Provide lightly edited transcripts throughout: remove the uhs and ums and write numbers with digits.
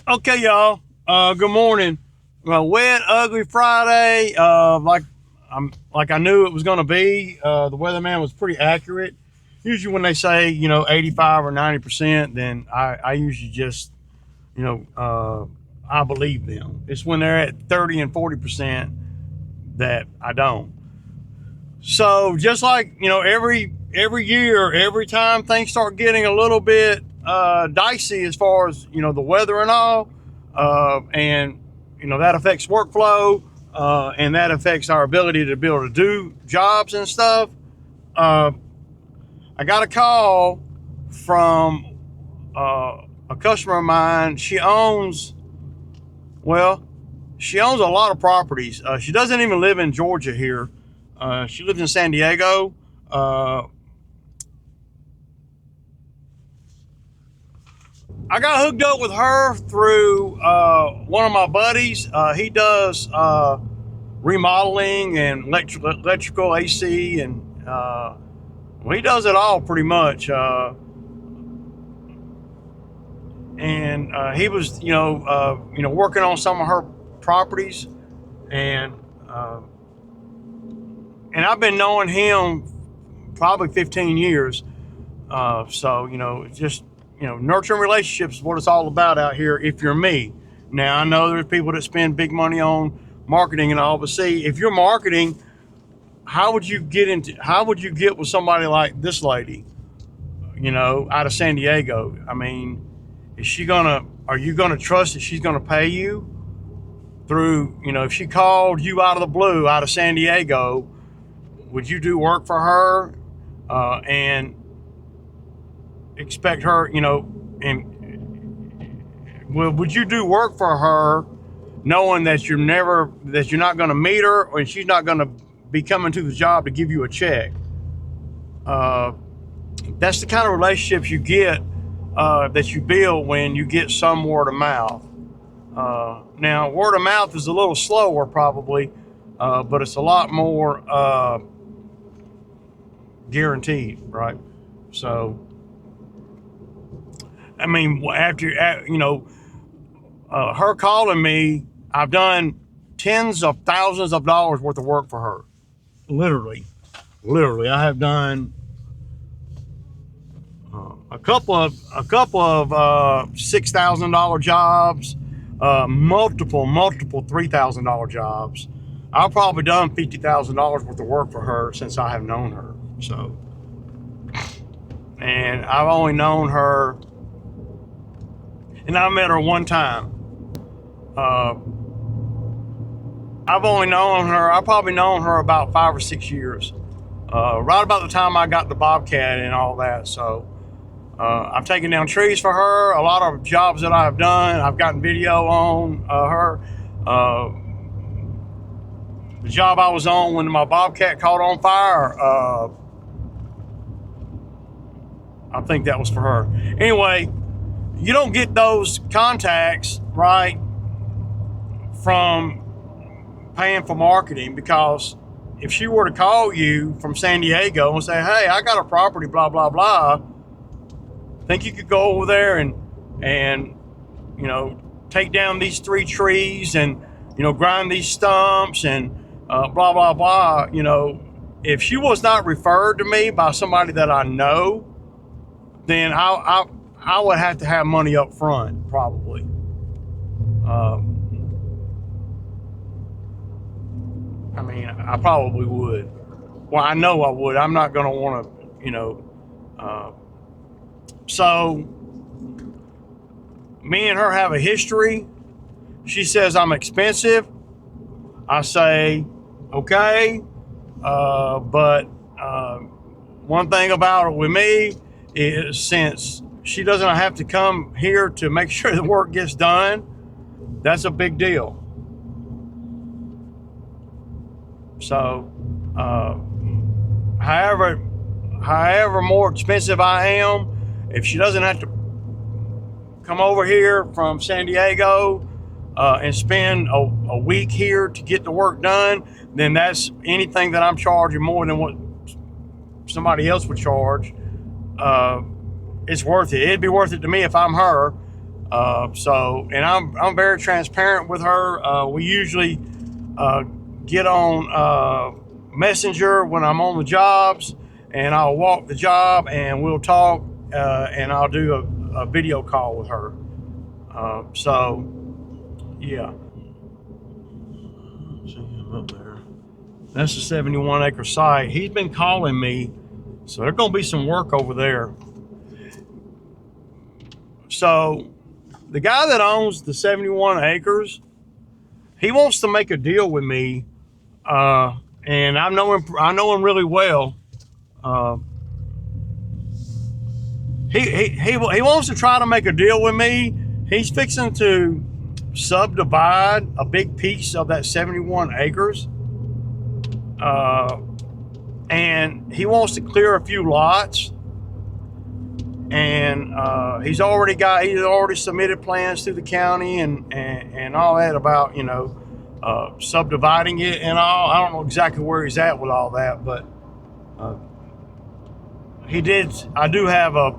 Okay, y'all. Good morning. Well, wet, ugly Friday. Like I knew it was going to be. The weatherman was pretty accurate. Usually, when they say 85 or 90%, then I usually just I believe them. It's when they're at 30 and 40% that I don't. So just like every year, every time things start getting a little bit dicey as far as the weather and all, and that affects workflow, and that affects our ability to be able to do jobs and stuff. Uh, I got a call from a customer of mine. Well, she owns a lot of properties. She doesn't even live in Georgia here. She lives in San Diego. Uh, I got hooked up with her through one of my buddies. He does remodeling and electrical AC, and well, he does it all pretty much. And he was, working on some of her properties, and uh, and I've been knowing him probably 15 years. So just nurturing relationships is what it's all about out here. If you're me, now I know there's people that spend big money on marketing and all, but see, if you're marketing, how would you get with somebody like this lady? Out of San Diego. I mean, are you gonna trust that she's gonna pay you through? If she called you out of the blue, out of San Diego, would you do work for her and expect her, and well, would you do work for her knowing that you're not going to meet her, and she's not going to be coming to the job to give you a check? Uh, that's the kind of relationships you get, that you build when you get some word of mouth. Now, word of mouth is a little slower probably, but it's a lot more guaranteed, right? So, I mean, after her calling me, I've done tens of thousands of dollars worth of work for her. Literally, I have done a couple of $6,000 jobs, multiple $3,000 jobs. I've probably done $50,000 worth of work for her since I have known her. So, and I've only known her, and I met her one time. Uh, I've probably known her about 5 or 6 years, right about the time I got the Bobcat and all that. So I've taken down trees for her. A lot of jobs that I've done, I've gotten video on her. The job I was on when my Bobcat caught on fire, I think that was for her. Anyway, you don't get those contacts, right, from paying for marketing, because if she were to call you from San Diego and say, hey, I got a property, blah, blah, blah, think you could go over there and take down these 3 trees and, grind these stumps and blah, blah, blah. If she was not referred to me by somebody that I know, then I would have to have money up front, probably. I mean, I probably would. Well, I know I would. I'm not going to want to, so me and her have a history. She says I'm expensive. I say, okay. But one thing about it with me is, since she doesn't have to come here to make sure the work gets done, that's a big deal. So, however more expensive I am, if she doesn't have to come over here from San Diego and spend a week here to get the work done, then that's anything that I'm charging more than what somebody else would charge. It's worth it. It'd be worth it to me if I'm her. And I'm very transparent with her. We usually get on Messenger when I'm on the jobs, and I'll walk the job and we'll talk, and I'll do a video call with her. Yeah. See him up there. That's a 71 acre site. He's been calling me, so there's going to be some work over there. So the guy that owns the 71 acres, he wants to make a deal with me, and I know him really well. He wants to try to make a deal with me. He's fixing to subdivide a big piece of that 71 acres, and he wants to clear a few lots. And he's already submitted plans to the county and all that about, you know, subdividing it and all. I don't know exactly where he's at with all that, but he did. I do have a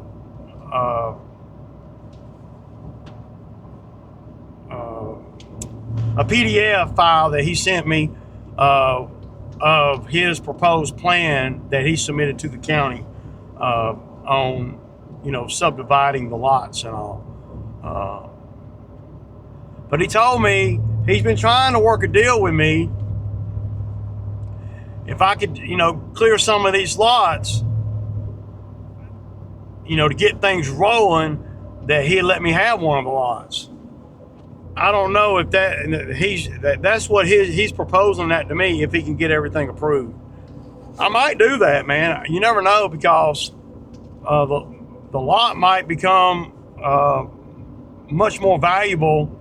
PDF file that he sent me of his proposed plan that he submitted to the county on, you know, subdividing the lots and all. But he told me he's been trying to work a deal with me. If I could, you know, clear some of these lots, you know, to get things rolling, that he'd let me have one of the lots. I don't know if that's what he's proposing that to me, if he can get everything approved. I might do that, man. You never know, because the lot might become much more valuable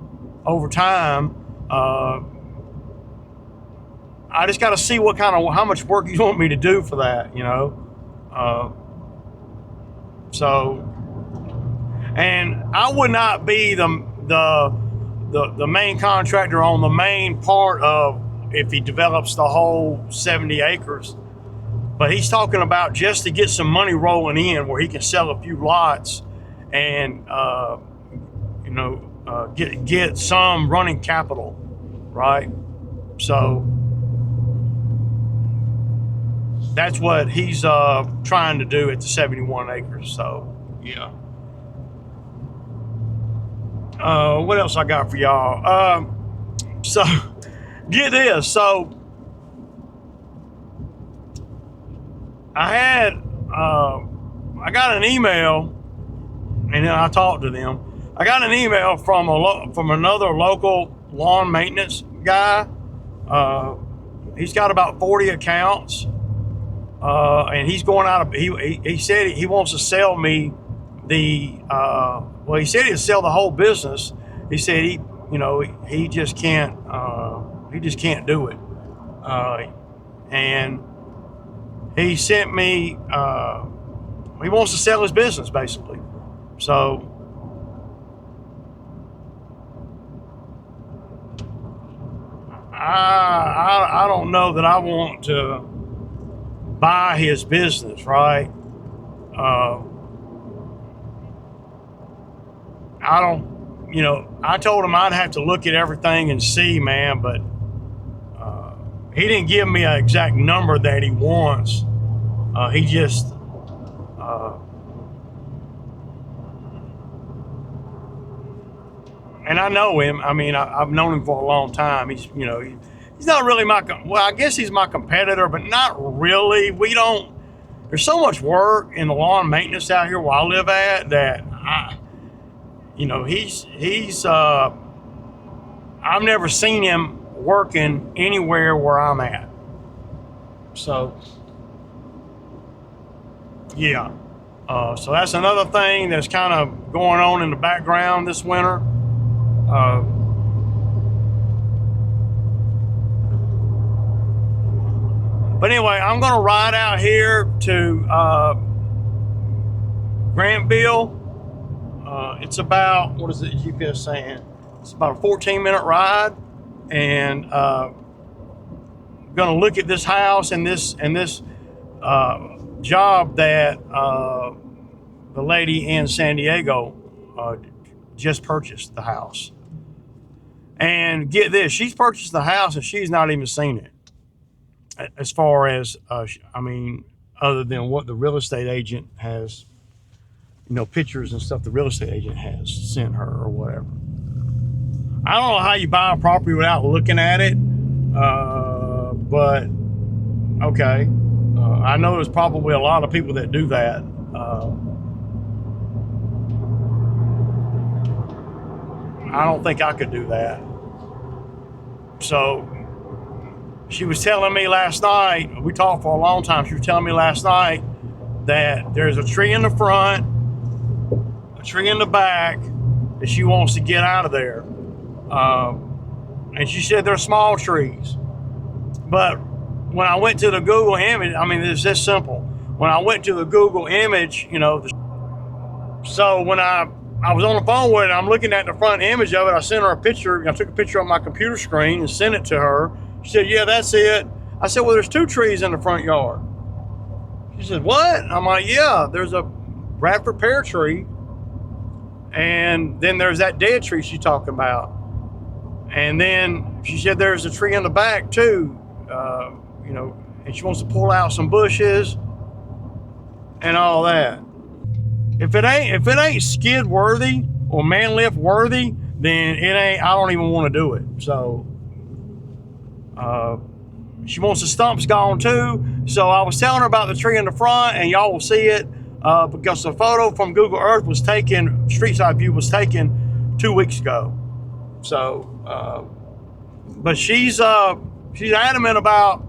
over time. I just got to see how much work you want me to do for that, you know. And I would not be the main contractor on the main part of, if he develops the whole 70 acres. But he's talking about just to get some money rolling in, where he can sell a few lots and you know, get some running capital, right? So that's what he's trying to do at the 71 acres. So yeah. What else I got for y'all? So get this. So I got an email, and then I talked to them. I got an email from another local lawn maintenance guy. He's got about 40 accounts, and he's going out of. He said he wants to sell me the. Well, he said he'd sell the whole business. He said he just can't. He just can't do it, and he sent me. He wants to sell his business, basically. So I don't know that I want to buy his business, right? I don't, you know, I told him I'd have to look at everything and see, man, but he didn't give me an exact number that he wants. He just, and I know him. I mean, I've known him for a long time. He's, you know, he's not really well, I guess he's my competitor, but not really. There's so much work in the lawn maintenance out here where I live at that I've never seen him working anywhere where I'm at. So, yeah. So that's another thing that's kind of going on in the background this winter. But anyway, I'm going to ride out here to Grantville. It's about, what is the GPS saying? It's about a 14-minute ride, and going to look at this house and this job that the lady in San Diego just purchased the house. And get this, she's purchased the house and she's not even seen it. As far as, I mean, other than what the real estate agent has, you know, pictures and stuff the real estate agent has sent her or whatever. I don't know how you buy a property without looking at it, but okay. I know there's probably a lot of people that do that. I don't think I could do that. So she was telling me last night, we talked for a long time, she was telling me last night that there's a tree in the front, a tree in the back, that she wants to get out of there. And she said they're small trees. But when I went to the Google image, I mean, it's this simple. When I went to the Google image, you know, so when I was on the phone with it, I'm looking at the front image of it. I sent her a picture. I took a picture on my computer screen and sent it to her. She said, yeah, that's it. I said, well, there's 2 trees in the front yard. She said, what? I'm like, yeah, there's a Bradford pear tree. And then there's that dead tree she's talking about. And then she said there's a tree in the back too, you know, and she wants to pull out some bushes and all that. If it ain't skid worthy or man lift worthy, then it ain't. I don't even want to do it. So she wants the stumps gone too. So I was telling her about the tree in the front, and y'all will see it because the photo from Google Earth was taken, street side view was taken 2 weeks ago. So, but she's adamant about,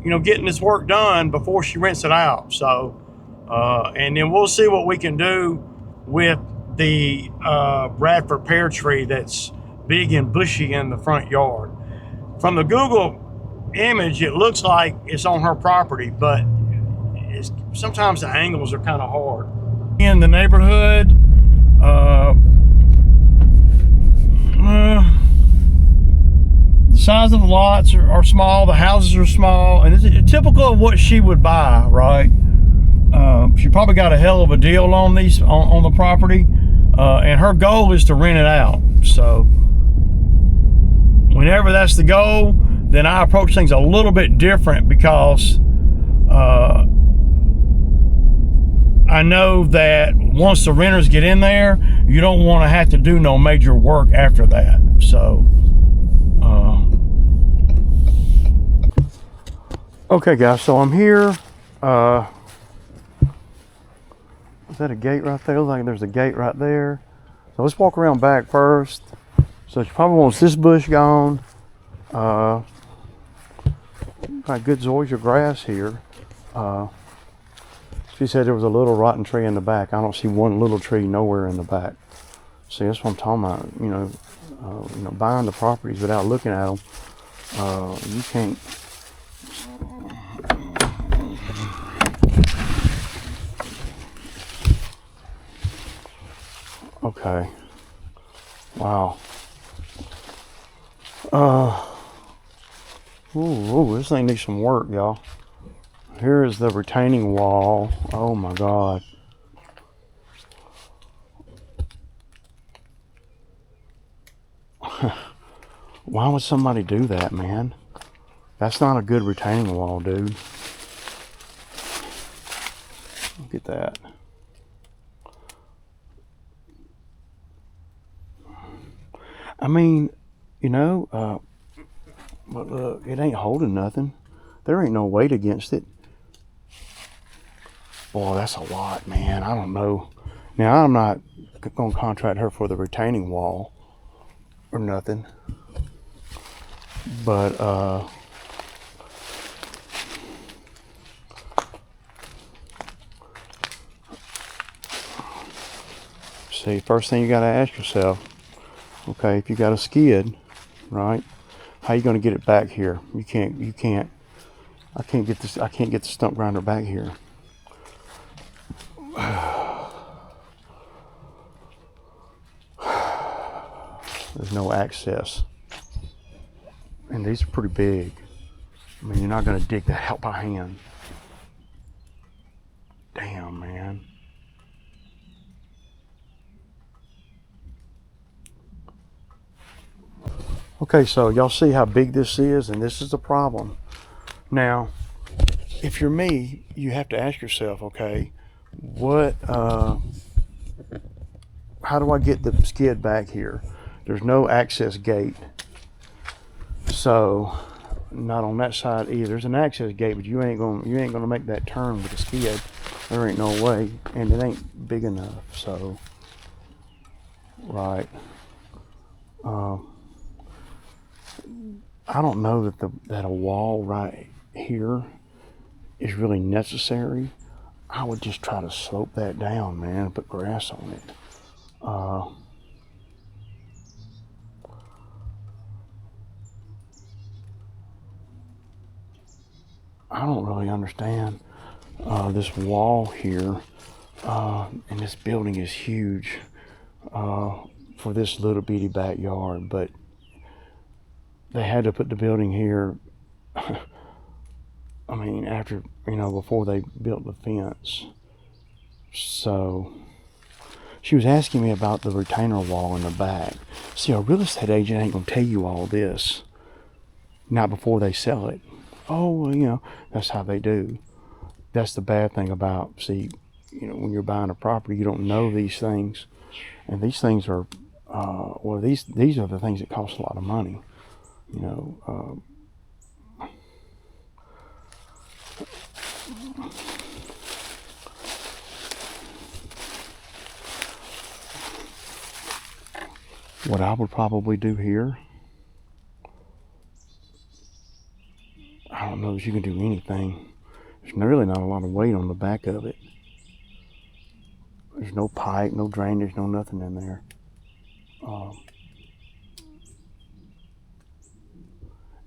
you know, getting this work done before she rents it out. So, and then we'll see what we can do with the Bradford pear tree that's big and bushy in the front yard. From the Google image, it looks like it's on her property, but sometimes the angles are kind of hard. In the neighborhood, the size of the lots are small, the houses are small, and it's typical of what she would buy, right? She probably got a hell of a deal on these on the property, and her goal is to rent it out. So whenever that's the goal, then I approach things a little bit different, because I know that once the renters get in there, you don't want to have to do no major work after that. So okay guys, so I'm here. Is that a gate right there? Looks like there's a gate right there. So let's walk around back first. So she probably wants this bush gone. Got good zoysia grass here. She said there was a little rotten tree in the back. I don't see one little tree nowhere in the back. See, that's what I'm talking about. You know, buying the properties without looking at them. You can't. Okay. Wow. Ooh, this thing needs some work, y'all. Here is the retaining wall. Oh my God. Why would somebody do that, man? That's not a good retaining wall, dude. Look at that. I mean, you know, but look, it ain't holding nothing. There ain't no weight against it. Boy, that's a lot, man. I don't know. Now, I'm not going to contract her for the retaining wall or nothing. But, see, first thing you got to ask yourself, okay, if you got a skid, right, how you going to get it back here? You can't, I can't get the stump grinder back here. There's no access. And these are pretty big. I mean, you're not going to dig that out by hand. Damn, man. Okay, so y'all see how big this is, and this is the problem. Now, if you're me, you have to ask yourself, okay, what, how do I get the skid back here? There's no access gate. So, not on that side either. There's an access gate, but you ain't gonna make that turn with a skid. There ain't no way, and it ain't big enough. So, right. I don't know that a wall right here is really necessary. I would just try to slope that down, man, and put grass on it. I don't really understand this wall here, and this building is huge for this little bitty backyard, but they had to put the building here. I mean, after, before they built the fence. So she was asking me about the retainer wall in the back. See, a real estate agent ain't gonna tell you all this, not before they sell it. Oh, well, that's how they do. That's the bad thing about, see, when you're buying a property, you don't know these things, and these things are, these are the things that cost a lot of money. What I would probably do here, I don't know if you can do anything. There's really not a lot of weight on the back of it. There's no pipe, no drainage, no nothing in there.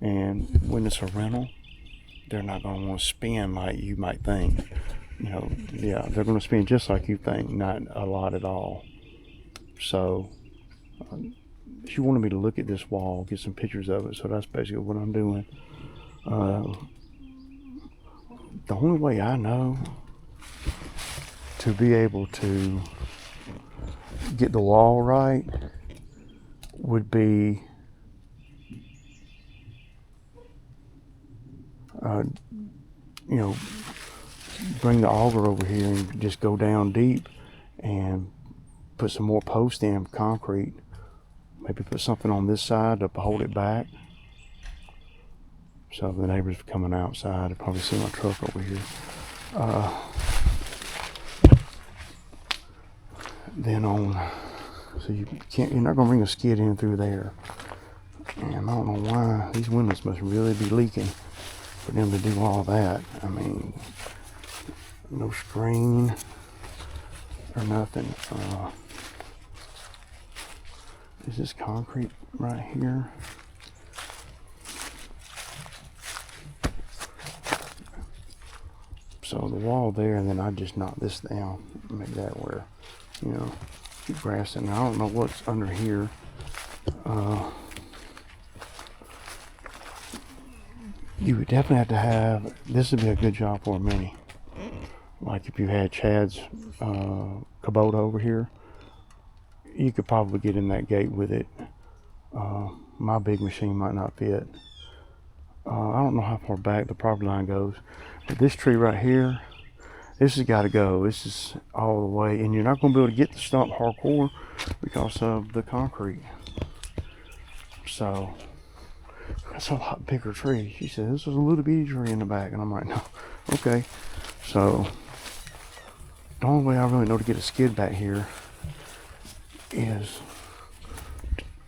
And when it's a rental, they're not going to want to spin like you might think. Yeah, they're going to spin just like you think, not a lot at all. So she wanted me to look at this wall, get some pictures of it, so that's basically what I'm doing. The only way I know to be able to get the wall right would be bring the auger over here and just go down deep and put some more posts in concrete. Maybe put something on this side to hold it back. So the neighbors coming outside, they probably see my truck over here. Then so you're not gonna bring a skid in through there. And I don't know why these windows must really be leaking for them to do all that. I mean, no screen or nothing. Is this concrete right here? So the wall there, and then I just knock this down, make that where, keep grass in. I don't know what's under here. You would definitely have to have, this would be a good job for a mini. Like if you had Chad's Kubota over here, you could probably get in that gate with it. My big machine might not fit. I don't know how far back the property line goes, but this tree right here, this has got to go. This is all the way, and you're not going to be able to get the stump hardcore because of the concrete. So that's a lot bigger tree. She said, this is a little bitty tree in the back, and I'm like, no, okay. So the only way I really know to get a skid back here is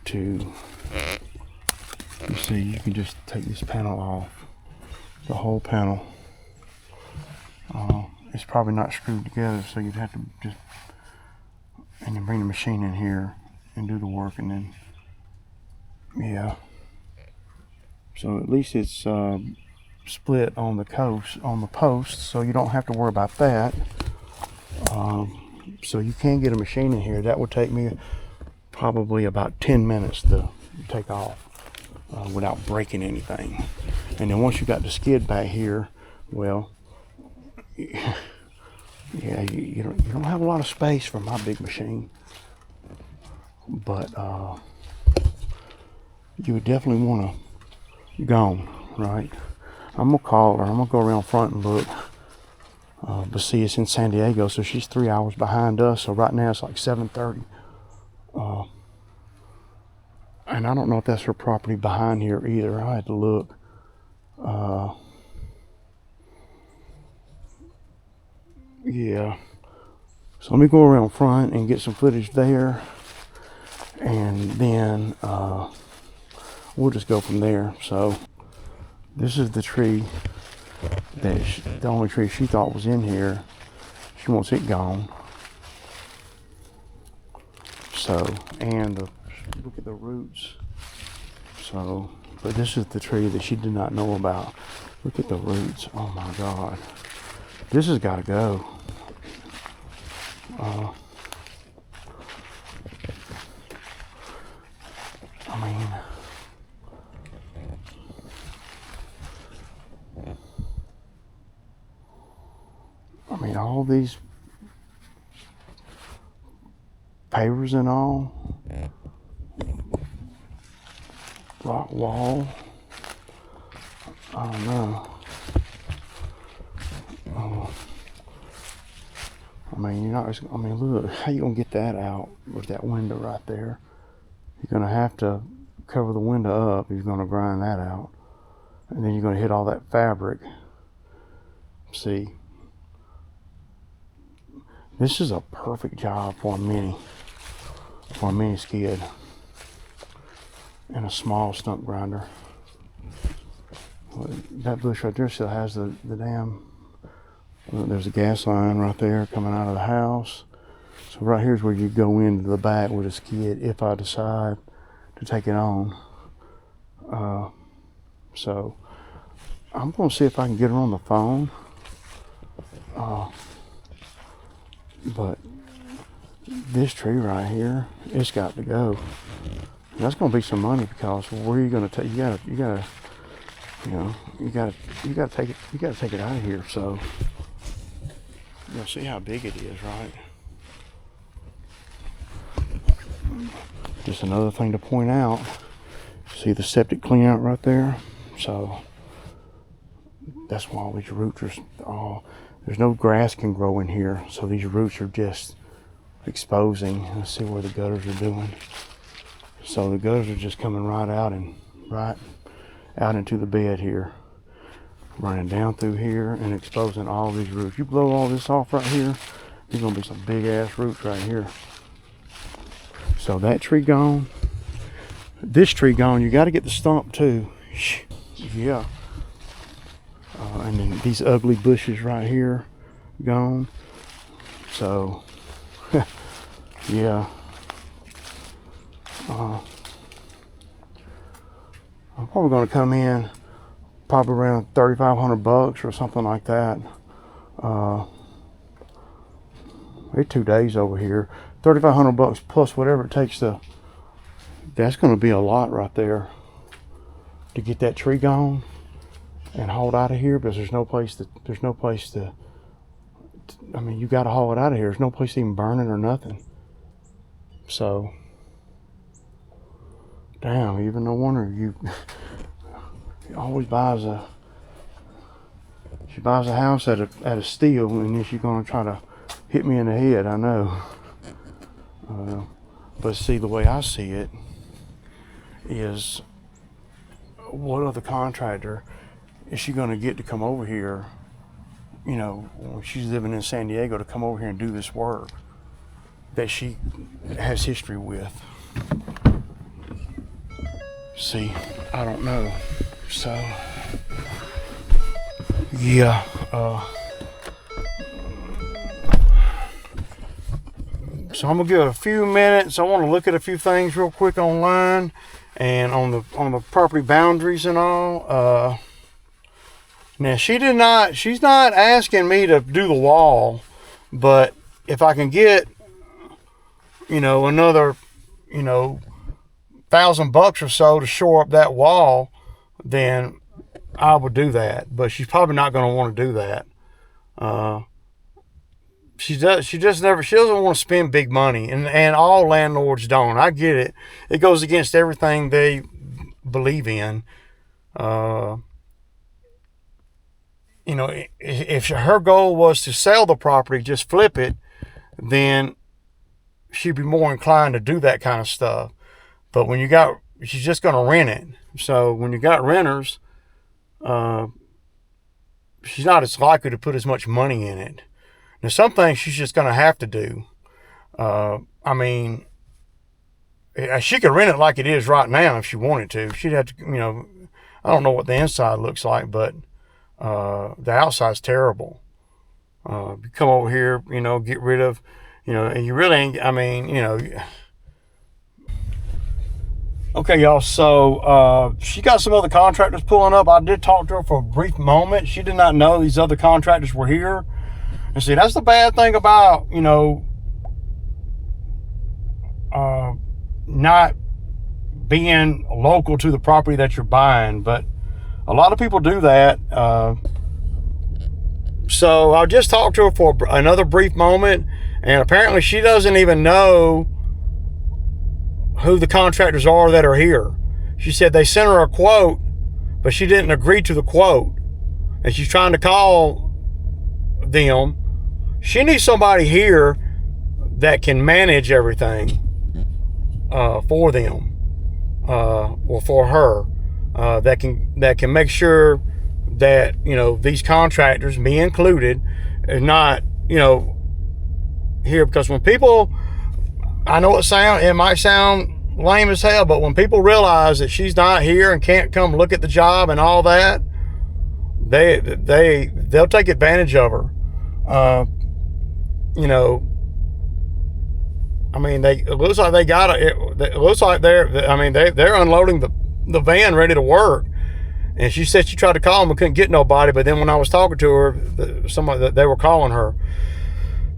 to, you see, you can just take this panel off, the whole panel. It's probably not screwed together, so you'd have to just, and then bring the machine in here and do the work, and then, yeah. So at least it's split on the post, so you don't have to worry about that. So you can get a machine in here. That would take me probably about 10 minutes to take off without breaking anything. And then once you got the skid back here, well, yeah, you don't have a lot of space for my big machine. But you would definitely want to go, right? I'm gonna call her. I'm gonna go around front and look. But see, it's in San Diego, so she's 3 hours behind us. So right now it's like 7:30. And I don't know if that's her property behind here either. I had to look. Yeah. So let me go around front and get some footage there. And then we'll just go from there. So this is the tree the only tree she thought was in here. She wants it gone. So, and look at the roots. So, but this is the tree that she did not know about. Look at the roots. Oh my God. This has got to go. I mean, all these pavers and all. Rock wall. I don't know. I mean, you're not. I mean, look. How you gonna get that out with that window right there? You're gonna have to cover the window up. You're gonna grind that out, and then you're gonna hit all that fabric. See, this is a perfect job for a mini skid and a small stump grinder. That bush right there still has the damn. There's a gas line right there coming out of the house. So right here's where you go into the back with a skid if I decide to take it on. So I'm gonna see if I can get her on the phone. But this tree right here, it's got to go. And that's gonna be some money because where are you gonna take? You gotta take it. You gotta take it out of here. So you'll see how big it is, right? Just another thing to point out. See the septic clean out right there? So that's why all these roots are all. There's no grass can grow in here, so these roots are just exposing. Let's see where the gutters are doing. So the gutters are just coming right out into the bed here, running down through here and exposing all these roots. You blow all this off right here, there's gonna be some big ass roots right here. So that tree gone, this tree gone. You got to get the stump too. Yeah. And then these ugly bushes right here gone. So yeah. I'm probably going to come in probably around $3,500 or something like that. It's 2 days over here. $3,500 plus whatever it takes to. That's going to be a lot right there to get that tree gone and hauled out of here, because there's no place to. I mean, you got to haul it out of here. There's no place to even burn it or nothing. So, damn, even no wonder she always buys a house at a steal, and then she's gonna try to hit me in the head. I know. But see, the way I see it is, what other contractor is she gonna get to come over here, you know, when she's living in San Diego, to come over here and do this work that she has history with? See, I don't know. So yeah, so I'm gonna give it a few minutes. I want to look at a few things real quick online and on the property boundaries and all. Now she's not asking me to do the wall, but if I can get, you know, another, you know, $1,000 or so to shore up that wall, then I would do that. But she's probably not going to want to do that. She doesn't want to spend big money, and all landlords don't. I get it. It goes against everything they believe in. If her goal was to sell the property, just flip it, then she'd be more inclined to do that kind of stuff. But she's just going to rent it. So when you got renters, she's not as likely to put as much money in it. Now, some things she's just going to have to do. She could rent it like it is right now if she wanted to. She'd have to, I don't know what the inside looks like, but the outside's terrible. You come over here, get rid of, and you really ain't, Okay, y'all, so she got some other contractors pulling up. I did talk to her for a brief moment. She did not know these other contractors were here. And see, that's the bad thing about, not being local to the property that you're buying. But a lot of people do that. So I just talked to her for another brief moment, and apparently she doesn't even know who the contractors are that are here. She said they sent her a quote, but she didn't agree to the quote, and she's trying to call them. She needs somebody here that can manage everything for them, or for her, that can make sure that these contractors, me included, are not here. Because when people, I know it might sound lame as hell, but when people realize that she's not here and can't come look at the job and all that, they'll take advantage of her. It looks like it looks like they're unloading the van ready to work. And she said she tried to call them but couldn't get nobody. But then when I was talking to her, they were calling her.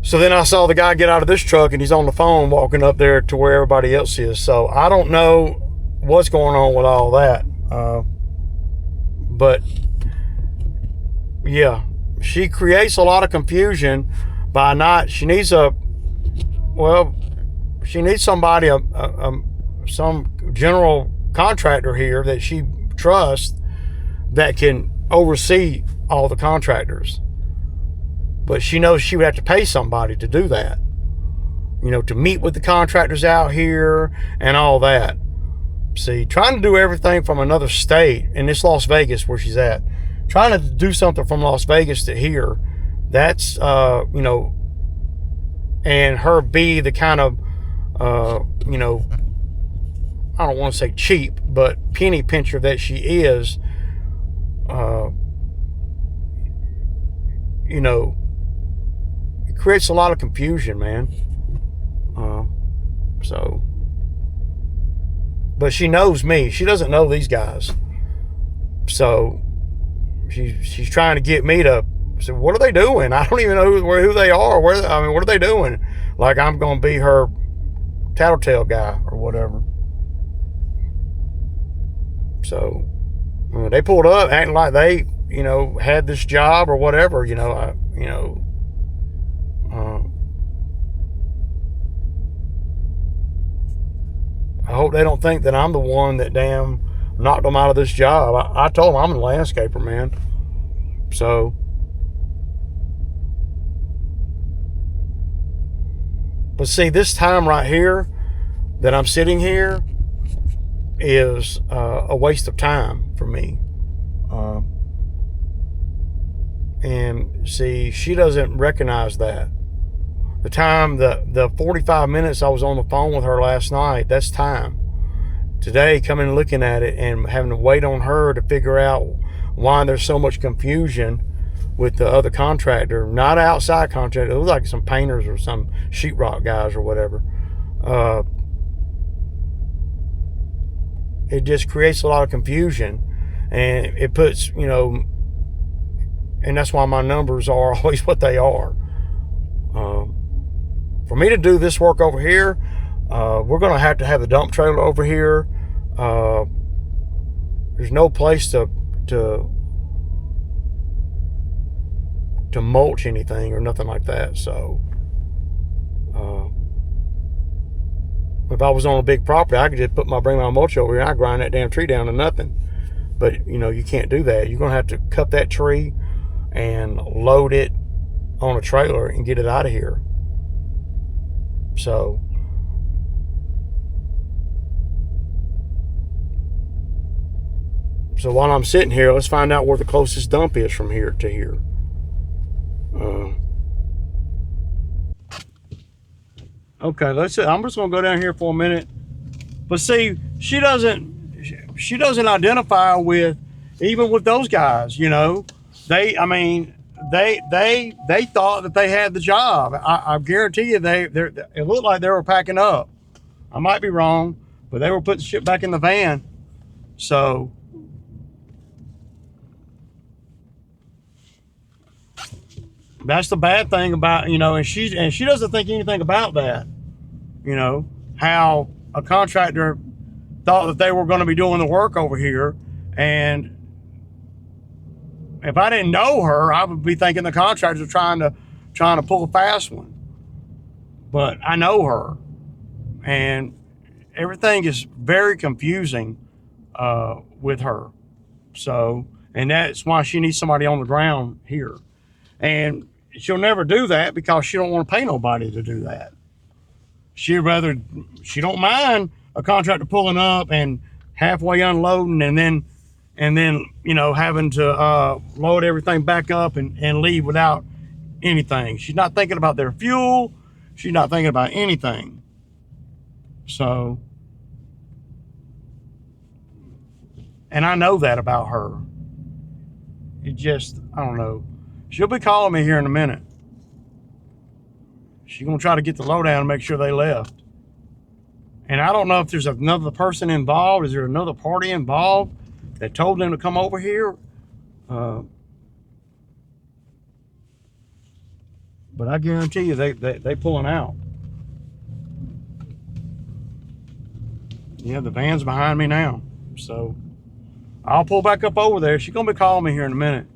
So then I saw the guy get out of this truck, and he's on the phone walking up there to where everybody else is. So I don't know what's going on with all that. But yeah, she creates a lot of confusion by she needs somebody, some general contractor here that she trusts that can oversee all the contractors. But she knows she would have to pay somebody to do that, to meet with the contractors out here and all that. See, trying to do everything from another state, and it's Las Vegas where she's at, trying to do something from Las Vegas to here, that's, and her be the kind of, I don't want to say cheap, but penny pincher that she is, it creates a lot of confusion, man. But she knows me. She doesn't know these guys. So she's trying to get me to say, what are they doing? I don't even know who they are. What are they doing? Like I'm going to be her tattletale guy or whatever. So they pulled up acting like they, had this job or whatever, I hope they don't think that I'm the one that damn knocked them out of this job. I told them I'm a landscaper, man. So, but see, this time right here that I'm sitting here is a waste of time for me. And see, she doesn't recognize that. The time, the 45 minutes I was on the phone with her last night, that's time. Today, coming and looking at it and having to wait on her to figure out why there's so much confusion with the other contractor, not outside contractor. It was like some painters or some sheetrock guys or whatever. It just creates a lot of confusion, and it puts, and that's why my numbers are always what they are. For me to do this work over here, we're going to have the dump trailer over here. There's no place to mulch anything or nothing like that. So If I was on a big property, I could just bring my mulch over here and I grind that damn tree down to nothing. But you know, you can't do that. You're gonna have to cut that tree and load it on a trailer and get it out of here. So while I'm sitting here, let's find out where the closest dump is from here to here. Okay, I'm just gonna go down here for a minute. But see, she doesn't identify with, even with those guys, you know. They thought that they had the job. I guarantee you it looked like they were packing up. I might be wrong, but they were putting shit back in the van. So that's the bad thing about, you know, and she doesn't think anything about that. You know, how a contractor thought that they were going to be doing the work over here, and if I didn't know her, I would be thinking the contractors are trying to pull a fast one. But I know her, and everything is very confusing with her. So, and that's why she needs somebody on the ground here. And she'll never do that because she don't want to pay nobody to do that. She don't mind a contractor pulling up and halfway unloading and then you know, having to load everything back up and leave without anything. She's not thinking about their fuel. She's not thinking about anything. So, and I know that about her. It just, I don't know. She'll be calling me here in a minute. She's gonna try to get the lowdown and make sure they left. And I don't know if there's another person involved. Is there another party involved that told them to come over here? But I guarantee you they pulling out. Yeah, the van's behind me now. So I'll pull back up over there. She's gonna be calling me here in a minute.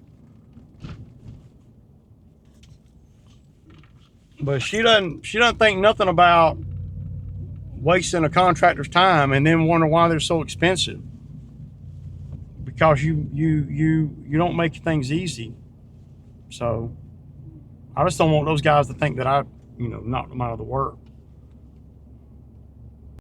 But she doesn't think nothing about wasting a contractor's time and then wonder why they're so expensive. Because you don't make things easy. So I just don't want those guys to think that I, you know, knocked them out of the work.